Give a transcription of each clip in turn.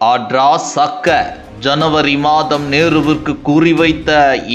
ஆட்ரா சக்க ஜனவரி மாதம் நேருவிற்கு குறிவைத்த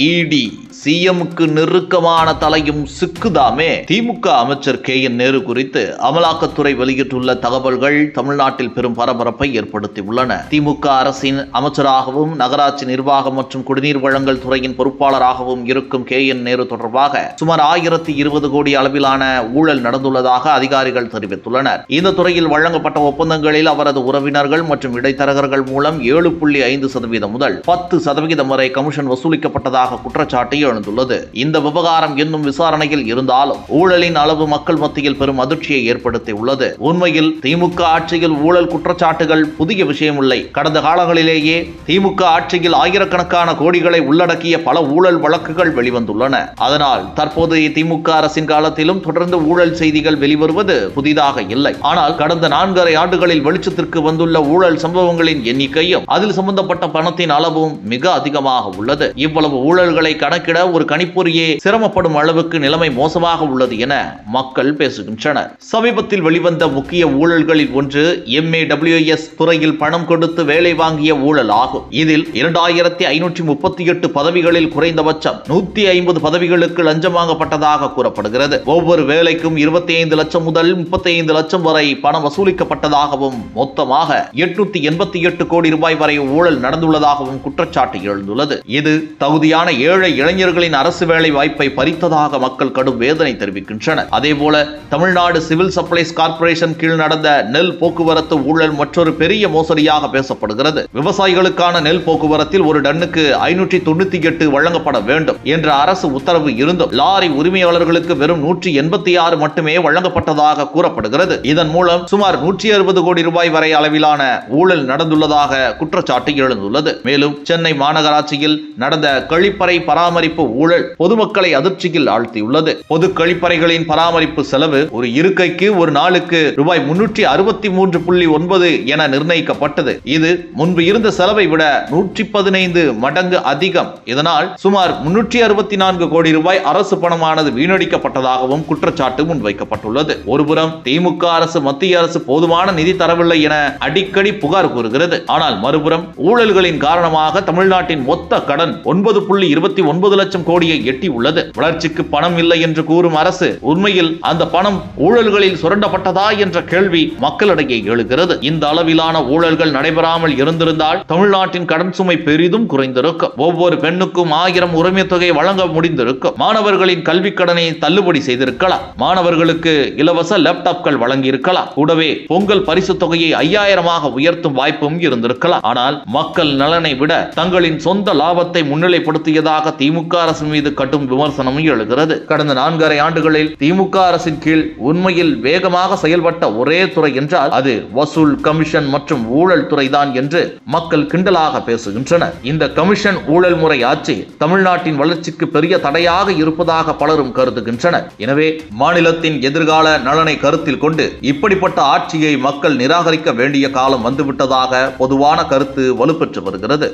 இடி சிஎம்க்கு நெருக்கமான தலையும் சிக்குதாமே. திமுக அமைச்சர் KN நேரு குறித்து அமலாக்கத்துறை வெளியிட்டுள்ள தகவல்கள் தமிழ்நாட்டில் பெரும் பரபரப்பை ஏற்படுத்தியுள்ளன. திமுக அரசின் அமைச்சராகவும் நகராட்சி நிர்வாகம் மற்றும் குடிநீர் வழங்கல் துறையின் பொறுப்பாளராகவும் இருக்கும் KN நேரு தொடர்பாக சுமார் 1020 கோடி அளவிலான ஊழல் நடந்துள்ளதாக அதிகாரிகள் தெரிவித்துள்ளனர். இந்த துறையில் வழங்கப்பட்ட ஒப்பந்தங்களில் அவரது உறவினர்கள் மற்றும் இடைத்தரகர்கள் மூலம் 7.5% முதல் 10% வரை கமிஷன் வசூலிக்கப்பட்டதாக குற்றச்சாட்டு எழுந்துள்ளது. இந்த விவகாரம் இன்னும் விசாரணையில் இருந்தாலும் ஊழலின் அளவு மக்கள் மத்தியில் பெரும் அதிர்ச்சியை ஏற்படுத்தியுள்ளது. உண்மையில் திமுக ஆட்சியில் ஊழல் குற்றச்சாட்டுகள் புதிய விஷயமில்லை. கடந்த காலங்களிலேயே திமுக ஆட்சியில் ஆயிரக்கணக்கான கோடிகளை உள்ளடக்கிய பல ஊழல் வழக்குகள் வெளிவந்துள்ளன. அதனால் தற்போதைய திமுக அரசின் காலத்திலும் தொடர்ந்து ஊழல் செய்திகள் வெளிவருவது புதிதாக இல்லை. ஆனால் கடந்த 4.5 ஆண்டுகளில் வெளிச்சத்திற்கு வந்துள்ள ஊழல் சம்பவங்களின் எண்ணிக்கையும் அதில் சம்பந்தப்பட்ட பணத்தின் அளவும் மிக அதிகமாக உள்ளது. இவ்வளவு ஊழல்களை கணக்கிட ஒரு கணிப்பொறியே சிரமப்படும் அளவுக்கு நிலைமை மோசமாக உள்ளது என மக்கள் பேசுகின்றனர். சமீபத்தில் வெளிவந்த முக்கிய ஊழல்களில் ஒன்று MAWS துறையில் பணம் கொடுத்து வேலை வாங்கிய ஊழல் ஆகும். இதில் 2538 பதவிகளில் குறைந்தபட்சம் 150 பதவிகளுக்கு லஞ்சம் வாங்கப்பட்டதாக கூறப்படுகிறது. ஒவ்வொரு வேலைக்கும் 25 லட்சம் முதல் 35 லட்சம் வரை பணம் வசூலிக்கப்பட்டதாகவும் மொத்தமாக 888 கோடி ரூபாய் வரை ஊழல் நடந்துள்ளதாகவும் குற்றச்சாட்டு எழுந்துள்ளது. இது தகுதியான ஏழை இளைஞர்களின் அரசு வேலை வாய்ப்பை பறித்ததாக மக்கள் கடும் வேதனை தெரிவிக்கின்றனர். அதேபோல தமிழ்நாடு சிவில் சப்ளைஸ் கார்ப்பரேஷன் கீழ் நடந்த நெல் போக்குவரத்து ஊழல் மற்றொரு பெரிய மோசடியாக பேசப்படுகிறது. விவசாயிகளுக்கான நெல் போக்குவரத்தில் ஒரு டன்னுக்கு 598 வழங்கப்பட வேண்டும் என்ற அரசு உத்தரவு இருந்தும் லாரி உரிமையாளர்களுக்கு வெறும் 186 மட்டுமே வழங்கப்பட்டதாக கூறப்படுகிறது. இதன் மூலம் சுமார் 160 கோடி ரூபாய் வரை அளவிலான ஊழல் நடந்துள்ளதாக குற்றச்சாட்டு எழுந்துள்ளது. மேலும் சென்னை மாநகராட்சியில் நடந்த கழிப்பறை பராமரிப்பு ஊழல் பொதுமக்களை அதிர்ச்சியில் ஆழ்த்தியுள்ளது. பொது கழிப்பறைகளின் பராமரிப்பு செலவு ஒரு இருக்கைக்கு ஒரு நாளுக்கு ரூபாய் 363.9 என நிர்ணயிக்கப்பட்டது. இது முன்பு இருந்த செலவை விட 115 மடங்கு அதிகம். இதனால் சுமார் 364 கோடி ரூபாய் அரசு பணமானது வீணடிக்கப்பட்டதாகவும் குற்றச்சாட்டு முன்வைக்கப்பட்டுள்ளது. ஒருபுறம் திமுக அரசு மத்திய அரசு போதுமான நிதி தரவில்லை என அடிக்கடி புகார் கூறுகிறது. ஆனால் மறுபுறம் ஊழல்களின் காரணமாக தமிழ்நாட்டின் மொத்த கடன் 9.29 லட்சம் கோடியை எட்டி உள்ளது. வளர்ச்சிக்கு பணம் இல்லை என்று கூறும் அரசு உண்மையில் அந்த பணம் ஊழல்களில் சுரண்டப்பட்டதா என்ற கேள்வி மக்களிடையே எழுகிறது. இந்த அளவிலான ஊழல்கள் நடைபெறாமல் இருந்திருந்தால் தமிழ்நாட்டின் கடன் சுமை பெரிதும் குறைந்திருக்கும். ஒவ்வொரு பெண்ணுக்கும் 1000 உரிமை தொகை வழங்க முடிந்திருக்கும். மாணவர்களின் கல்வி கடனை தள்ளுபடி செய்திருக்கலாம். மாணவர்களுக்கு இலவச லேப்டாப்கள் வழங்கி இருக்கலாம். கூடவே பொங்கல் பரிசு தொகையை 5000 உயர்த்தும் வாய்ப்பும் இருந்திருக்கலாம். ஆனால் மக்கள் நலனை விட தங்களின் சொந்த லாபத்தை முன்னிலைப்படுத்தியதாக திமுக அரசு மீது கடும் விமர்சனம் எழுகிறது. கடந்த 4.5 ஆண்டுகளில் திமுக அரசின் கீழ் உண்மையில் வேகமாக செயல்பட்ட ஒரே துறை என்றால் அது வசூல், கமிஷன் மற்றும் ஊழல் துறைதான் என்று மக்கள் கிண்டலாக பேசுகின்றனர். இந்த கமிஷன் ஊழல் முறை ஆட்சி தமிழ்நாட்டின் வளர்ச்சிக்கு பெரிய தடையாக இருப்பதாக பலரும் கருதுகின்றனர். எனவே மாநிலத்தின் எதிர்கால நலனை கருத்தில் கொண்டு இப்படிப்பட்ட ஆட்சியை மக்கள் நிராகரிக்க வேண்டிய காலம் வந்துவிட்டதாக பொதுவான கருத்து வலுப்பெற்று வருகிறது.